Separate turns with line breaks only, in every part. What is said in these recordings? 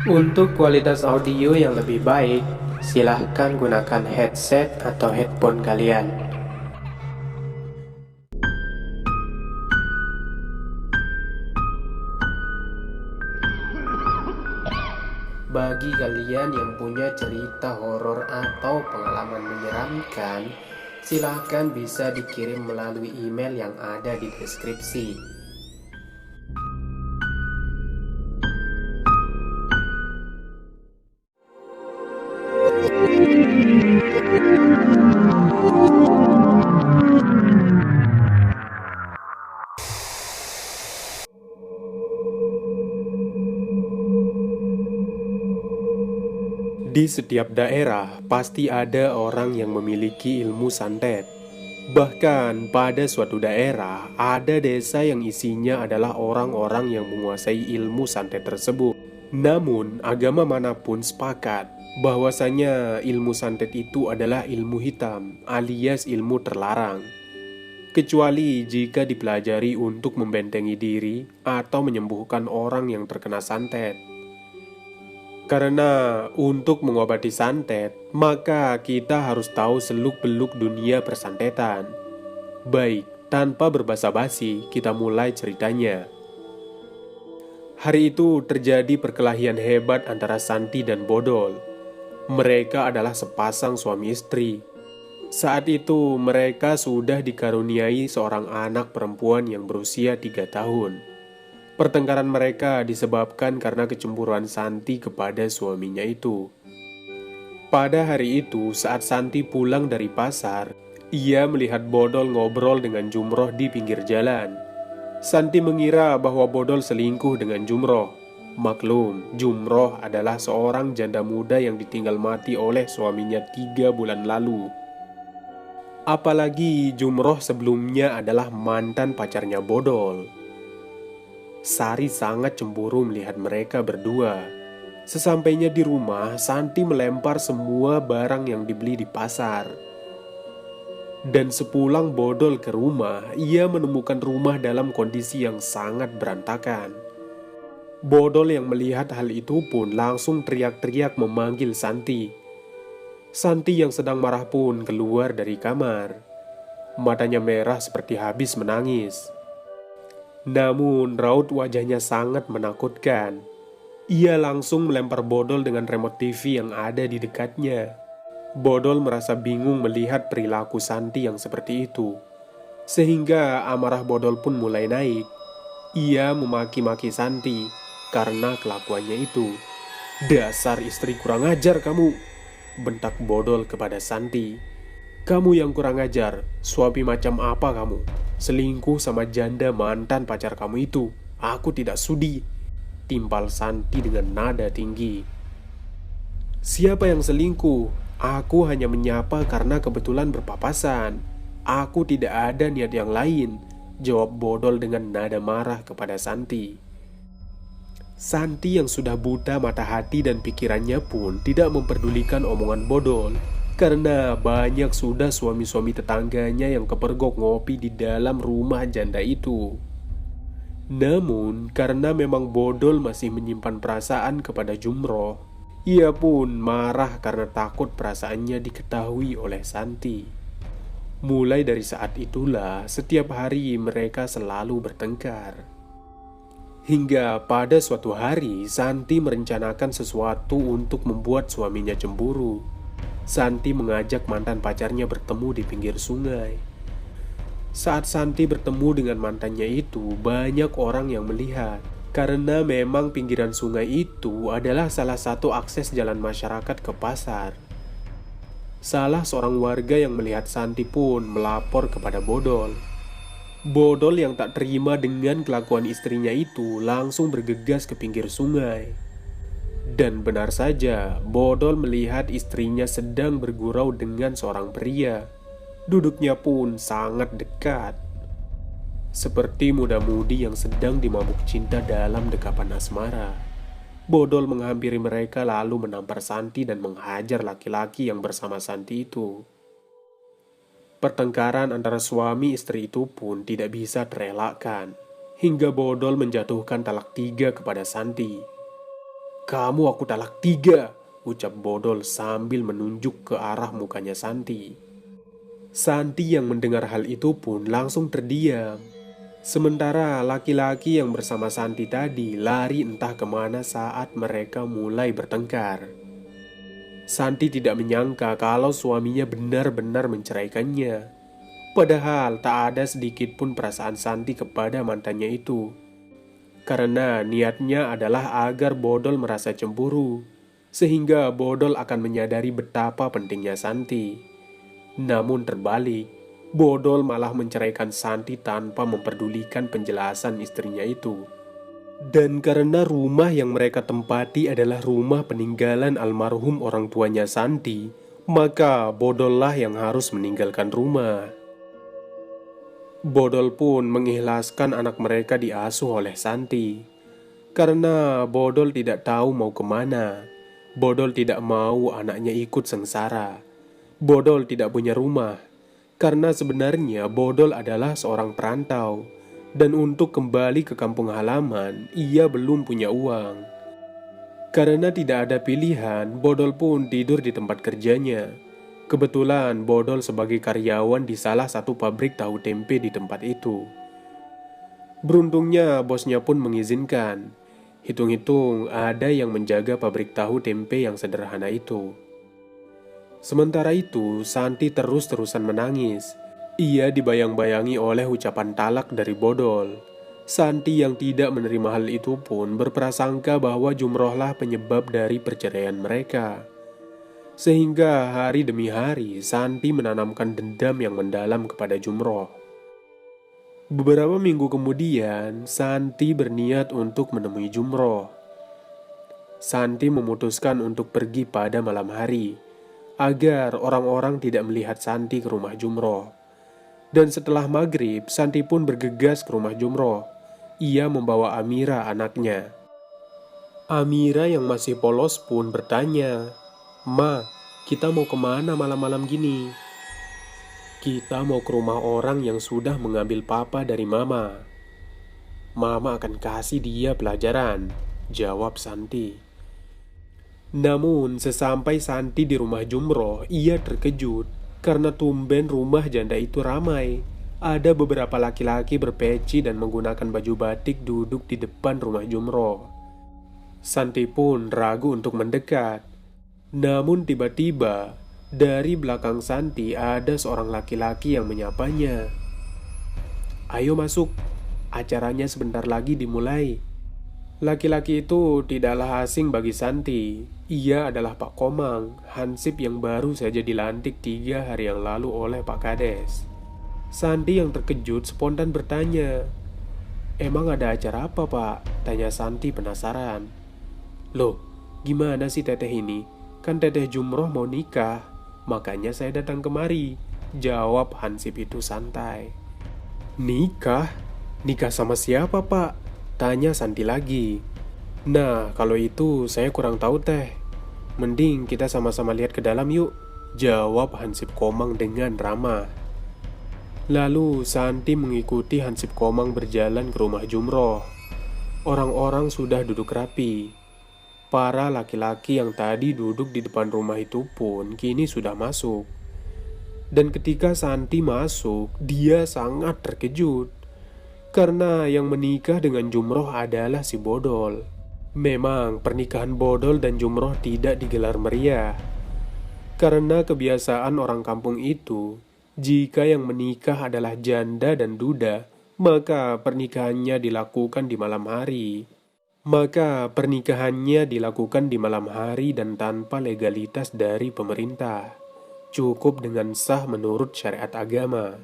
Untuk kualitas audio yang lebih baik, silahkan gunakan headset atau headphone kalian. Bagi kalian yang punya cerita horor atau pengalaman menyeramkan, silahkan bisa dikirim melalui email yang ada di deskripsi. Di setiap daerah pasti ada orang yang memiliki ilmu santet. Bahkan pada suatu daerah ada desa yang isinya adalah orang-orang yang menguasai ilmu santet tersebut. Namun agama manapun sepakat bahwasanya ilmu santet itu adalah ilmu hitam alias ilmu terlarang. Kecuali jika dipelajari untuk membentengi diri atau menyembuhkan orang yang terkena santet. Karena untuk mengobati santet, maka kita harus tahu seluk-beluk dunia persantetan. Baik, tanpa berbasa-basi, kita mulai ceritanya. Hari itu terjadi perkelahian hebat antara Santi dan Bodol. Mereka adalah sepasang suami istri. Saat itu mereka sudah dikaruniai seorang anak perempuan yang berusia 3 tahun. Pertengkaran mereka disebabkan karena kecemburuan Santi kepada suaminya itu. Pada hari itu, saat Santi pulang dari pasar, ia melihat Bodol ngobrol dengan Jumroh di pinggir jalan. Santi mengira bahwa Bodol selingkuh dengan Jumroh. Maklum, Jumroh adalah seorang janda muda yang ditinggal mati oleh suaminya 3 bulan lalu. Apalagi Jumroh sebelumnya adalah mantan pacarnya Bodol. Sari sangat cemburu melihat mereka berdua. Sesampainya di rumah, Santi melempar semua barang yang dibeli di pasar. Dan sepulang Bodol ke rumah, ia menemukan rumah dalam kondisi yang sangat berantakan. Bodol yang melihat hal itu pun langsung teriak-teriak memanggil Santi. Santi yang sedang marah pun keluar dari kamar. Matanya merah seperti habis menangis. Namun raut wajahnya sangat menakutkan. Ia langsung melempar Bodol dengan remote TV yang ada di dekatnya. Bodol merasa bingung melihat perilaku Santi yang seperti itu. Sehingga amarah Bodol pun mulai naik. Ia memaki-maki Santi karena kelakuannya itu. "Dasar istri kurang ajar kamu!" bentak Bodol kepada Santi. "Kamu yang kurang ajar, suami macam apa kamu? Selingkuh sama janda mantan pacar kamu itu. Aku tidak sudi," timpal Santi dengan nada tinggi. "Siapa yang selingkuh? Aku hanya menyapa karena kebetulan berpapasan. Aku tidak ada niat yang lain," jawab Bodol dengan nada marah kepada Santi. Santi yang sudah buta mata hati dan pikirannya pun tidak memperdulikan omongan Bodol. Karena banyak sudah suami-suami tetangganya yang kepergok ngopi di dalam rumah janda itu. Namun, karena memang Bodol masih menyimpan perasaan kepada Jumroh, ia pun marah karena takut perasaannya diketahui oleh Santi. Mulai dari saat itulah, setiap hari mereka selalu bertengkar. Hingga pada suatu hari, Santi merencanakan sesuatu untuk membuat suaminya cemburu. Santi mengajak mantan pacarnya bertemu di pinggir sungai. Saat Santi bertemu dengan mantannya itu, banyak orang yang melihat. Karena memang pinggiran sungai itu adalah salah satu akses jalan masyarakat ke pasar. Salah seorang warga yang melihat Santi pun melapor kepada Bodol. Bodol yang tak terima dengan kelakuan istrinya itu langsung bergegas ke pinggir sungai. Dan benar saja, Bodol melihat istrinya sedang bergurau dengan seorang pria. Duduknya pun sangat dekat. Seperti muda-mudi yang sedang dimabuk cinta dalam dekapan asmara. Bodol menghampiri mereka lalu menampar Santi dan menghajar laki-laki yang bersama Santi itu. Pertengkaran antara suami istri itu pun tidak bisa terelakkan. Hingga Bodol menjatuhkan talak 3 kepada Santi. Kamu aku talak 3, ucap Bodol sambil menunjuk ke arah mukanya Santi. Santi yang mendengar hal itu pun langsung terdiam. Sementara laki-laki yang bersama Santi tadi lari entah kemana saat mereka mulai bertengkar. Santi tidak menyangka kalau suaminya benar-benar menceraikannya. Padahal tak ada sedikit pun perasaan Santi kepada mantannya itu. Karena niatnya adalah agar Bodol merasa cemburu, sehingga Bodol akan menyadari betapa pentingnya Santi. Namun terbalik, Bodol malah menceraikan Santi tanpa memperdulikan penjelasan istrinya itu. Dan karena rumah yang mereka tempati adalah rumah peninggalan almarhum orang tuanya Santi, maka Bodollah yang harus meninggalkan rumah. Bodol pun mengikhlaskan anak mereka diasuh oleh Santi. Karena Bodol tidak tahu mau kemana. Bodol tidak mau anaknya ikut sengsara. Bodol tidak punya rumah. Karena sebenarnya Bodol adalah seorang perantau. Dan untuk kembali ke kampung halaman, ia belum punya uang. Karena tidak ada pilihan, Bodol pun tidur di tempat kerjanya. Kebetulan Bodol sebagai karyawan di salah satu pabrik tahu tempe di tempat itu. Beruntungnya bosnya pun mengizinkan. Hitung-hitung ada yang menjaga pabrik tahu tempe yang sederhana itu. Sementara itu, Santi terus-terusan menangis. Ia dibayang-bayangi oleh ucapan talak dari Bodol. Santi yang tidak menerima hal itu pun berprasangka bahwa Jumrohlah penyebab dari perceraian mereka. Sehingga hari demi hari Santi menanamkan dendam yang mendalam kepada Jumroh. Beberapa minggu kemudian, Santi berniat untuk menemui Jumroh. Santi memutuskan untuk pergi pada malam hari, agar orang-orang tidak melihat Santi ke rumah Jumroh. Dan setelah maghrib, Santi pun bergegas ke rumah Jumroh. Ia membawa Amira anaknya. Amira yang masih polos pun bertanya, "Ma, kita mau kemana malam-malam gini?" "Kita mau ke rumah orang yang sudah mengambil papa dari mama. Mama akan kasih dia pelajaran," jawab Santi. Namun sesampai Santi di rumah Jumroh, ia terkejut karena tumben rumah janda itu ramai. Ada beberapa laki-laki berpeci dan menggunakan baju batik duduk di depan rumah Jumroh. Santi pun ragu untuk mendekat. Namun tiba-tiba, dari belakang Santi ada seorang laki-laki yang menyapanya. "Ayo masuk, acaranya sebentar lagi dimulai." Laki-laki itu tidaklah asing bagi Santi. Ia adalah Pak Komang, hansip yang baru saja dilantik 3 hari yang lalu oleh Pak Kades. Santi yang terkejut spontan bertanya, "Emang ada acara apa, Pak?" tanya Santi penasaran. "Loh, gimana sih teteh ini? Kan teteh Jumroh mau nikah, makanya saya datang kemari," jawab hansip itu santai. "Nikah? Nikah sama siapa, Pak?" tanya Santi lagi. "Nah, kalau itu saya kurang tahu teh. Mending kita sama-sama lihat ke dalam yuk," jawab hansip Komang dengan ramah. Lalu Santi mengikuti hansip Komang berjalan ke rumah Jumroh. Orang-orang sudah duduk rapi. Para laki-laki yang tadi duduk di depan rumah itu pun kini sudah masuk. Dan ketika Santi masuk, dia sangat terkejut. Karena yang menikah dengan Jumroh adalah si Bodol. Memang pernikahan Bodol dan Jumroh tidak digelar meriah. Karena kebiasaan orang kampung itu, jika yang menikah adalah janda dan duda, maka pernikahannya dilakukan di malam hari. Dan tanpa legalitas dari pemerintah. Cukup dengan sah menurut syariat agama.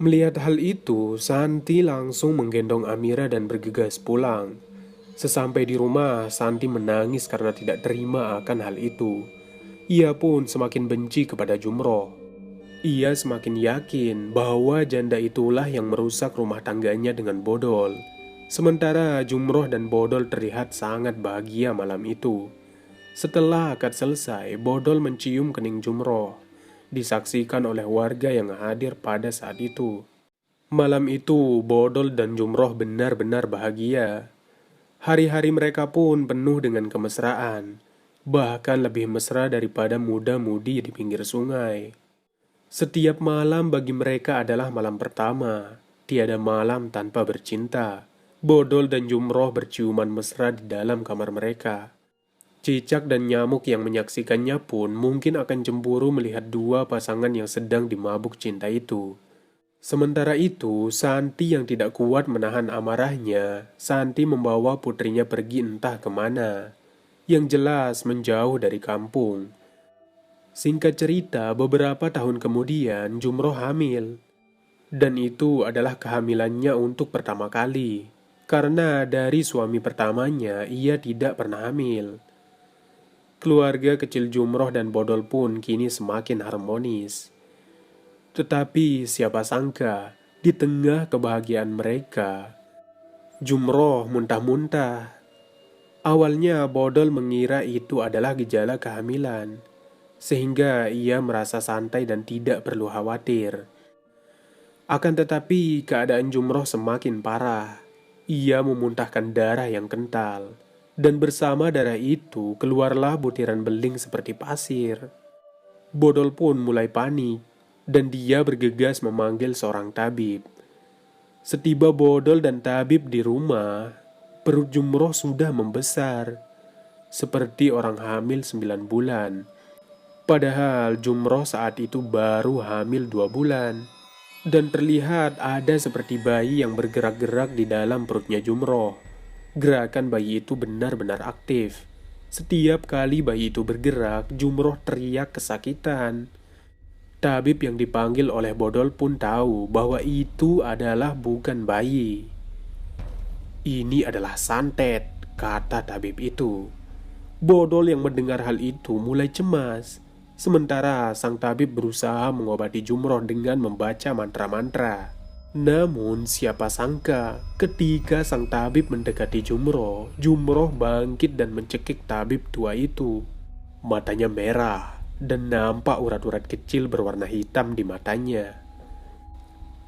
Melihat hal itu, Santi langsung menggendong Amira dan bergegas pulang. Sesampai di rumah, Santi menangis karena tidak terima akan hal itu. Ia pun semakin benci kepada Jumroh. Ia semakin yakin bahwa janda itulah yang merusak rumah tangganya dengan Bodol. Sementara Jumroh dan Bodol terlihat sangat bahagia malam itu. Setelah akad selesai, Bodol mencium kening Jumroh. Disaksikan oleh warga yang hadir pada saat itu. Malam itu, Bodol dan Jumroh benar-benar bahagia. Hari-hari mereka pun penuh dengan kemesraan, bahkan lebih mesra daripada muda-mudi di pinggir sungai. Setiap malam bagi mereka adalah malam pertama, tiada malam tanpa bercinta. Bodol dan Jumroh berciuman mesra di dalam kamar mereka. Cicak dan nyamuk yang menyaksikannya pun mungkin akan cemburu melihat dua pasangan yang sedang dimabuk cinta itu. Sementara itu, Santi yang tidak kuat menahan amarahnya, Santi membawa putrinya pergi entah kemana. Yang jelas menjauh dari kampung. Singkat cerita, beberapa tahun kemudian Jumroh hamil. Dan itu adalah kehamilannya untuk pertama kali. Karena dari suami pertamanya, ia tidak pernah hamil. Keluarga kecil Jumroh dan Bodol pun kini semakin harmonis. Tetapi siapa sangka, di tengah kebahagiaan mereka, Jumroh muntah-muntah. Awalnya Bodol mengira itu adalah gejala kehamilan, sehingga ia merasa santai dan tidak perlu khawatir. Akan tetapi keadaan Jumroh semakin parah. Ia memuntahkan darah yang kental, dan bersama darah itu keluarlah butiran beling seperti pasir. Bodol pun mulai panik, dan dia bergegas memanggil seorang tabib. Setiba Bodol dan tabib di rumah, perut Jumroh sudah membesar, seperti orang hamil 9 bulan. Padahal Jumroh saat itu baru hamil 2 bulan. Dan terlihat ada seperti bayi yang bergerak-gerak di dalam perutnya Jumroh. Gerakan bayi itu benar-benar aktif. Setiap kali bayi itu bergerak, Jumroh teriak kesakitan. Tabib yang dipanggil oleh Bodol pun tahu bahwa itu adalah bukan bayi. Ini adalah santet, kata tabib itu. Bodol yang mendengar hal itu mulai cemas. Sementara sang tabib berusaha mengobati Jumroh dengan membaca mantra-mantra. Namun siapa sangka ketika sang tabib mendekati Jumroh, Jumroh bangkit dan mencekik tabib tua itu. Matanya merah dan nampak urat-urat kecil berwarna hitam di matanya.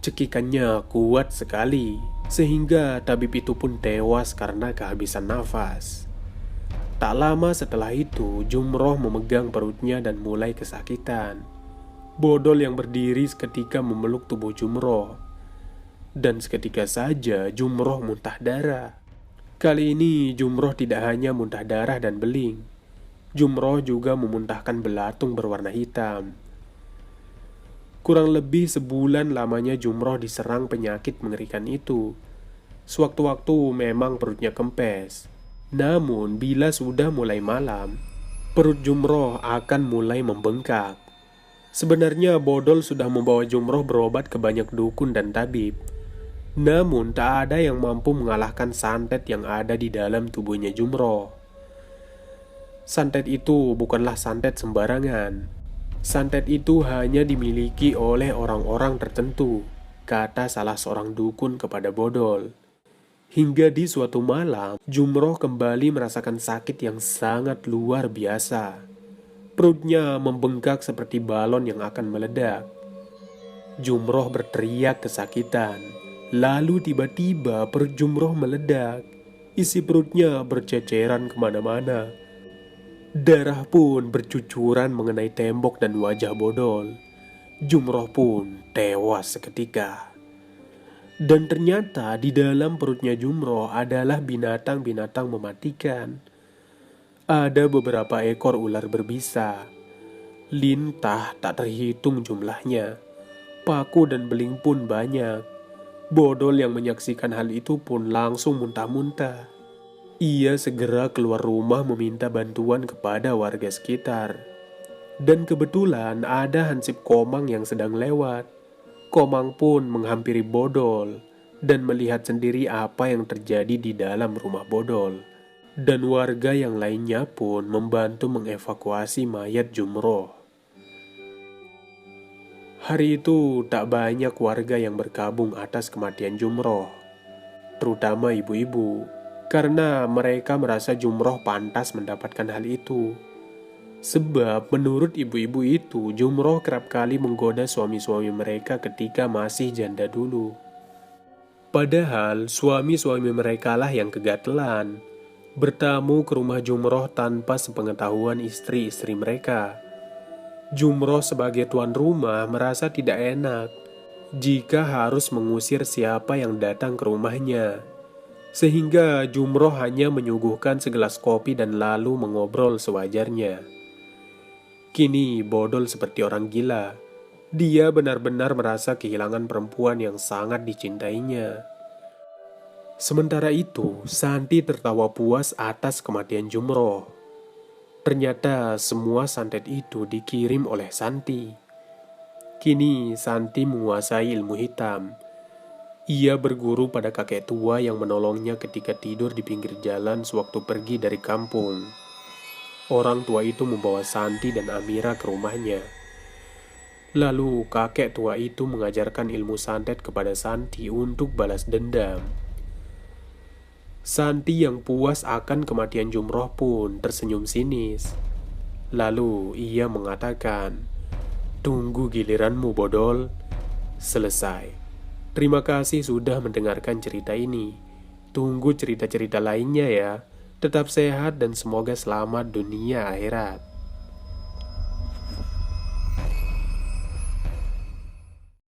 Cekikannya kuat sekali, sehingga tabib itu pun tewas karena kehabisan nafas. Tak lama setelah itu, Jumroh memegang perutnya dan mulai kesakitan. Bodol yang berdiri seketika memeluk tubuh Jumroh. Dan seketika saja Jumroh muntah darah. Kali ini Jumroh tidak hanya muntah darah dan beling. Jumroh juga memuntahkan belatung berwarna hitam. Kurang lebih sebulan lamanya Jumroh diserang penyakit mengerikan itu. Sewaktu-waktu memang perutnya kempes. Namun bila sudah mulai malam, perut Jumroh akan mulai membengkak. Sebenarnya Bodol sudah membawa Jumroh berobat ke banyak dukun dan tabib. Namun tak ada yang mampu mengalahkan santet yang ada di dalam tubuhnya Jumroh. Santet itu bukanlah santet sembarangan. Santet itu hanya dimiliki oleh orang-orang tertentu, kata salah seorang dukun kepada Bodol. Hingga di suatu malam, Jumroh kembali merasakan sakit yang sangat luar biasa. Perutnya membengkak seperti balon yang akan meledak. Jumroh berteriak kesakitan. Lalu tiba-tiba perut Jumroh meledak. Isi perutnya berceceran kemana-mana. Darah pun bercucuran mengenai tembok dan wajah Bodol. Jumroh pun tewas seketika. Dan ternyata di dalam perutnya Jumroh adalah binatang-binatang mematikan. Ada beberapa ekor ular berbisa. Lintah tak terhitung jumlahnya. Paku dan beling pun banyak. Bodol yang menyaksikan hal itu pun langsung muntah-muntah. Ia segera keluar rumah meminta bantuan kepada warga sekitar. Dan kebetulan ada Hansip Komang yang sedang lewat. Komang pun menghampiri Bodol dan melihat sendiri apa yang terjadi di dalam rumah Bodol. Dan warga yang lainnya pun membantu mengevakuasi mayat Jumroh. Hari itu tak banyak warga yang berkabung atas kematian Jumroh, terutama ibu-ibu, karena mereka merasa Jumroh pantas mendapatkan hal itu. Sebab menurut ibu-ibu itu, Jumroh kerap kali menggoda suami-suami mereka ketika masih janda dulu. Padahal suami-suami mereka lah yang kegatelan, bertamu ke rumah Jumroh tanpa sepengetahuan istri-istri mereka. Jumroh sebagai tuan rumah merasa tidak enak jika harus mengusir siapa yang datang ke rumahnya. Sehingga Jumroh hanya menyuguhkan segelas kopi dan lalu mengobrol sewajarnya. Kini Bodol seperti orang gila. Dia benar-benar merasa kehilangan perempuan yang sangat dicintainya. Sementara itu, Santi tertawa puas atas kematian Jumroh. Ternyata semua santet itu dikirim oleh Santi. Kini Santi menguasai ilmu hitam. Ia berguru pada kakek tua yang menolongnya ketika tidur di pinggir jalan sewaktu pergi dari kampung. Orang tua itu membawa Santi dan Amira ke rumahnya. Lalu kakek tua itu mengajarkan ilmu santet kepada Santi untuk balas dendam. Santi yang puas akan kematian Jumroh pun tersenyum sinis. Lalu ia mengatakan, "Tunggu giliranmu, Bodol." Selesai. Terima kasih sudah mendengarkan cerita ini. Tunggu cerita-cerita lainnya ya. Tetap sehat dan semoga selamat dunia akhirat.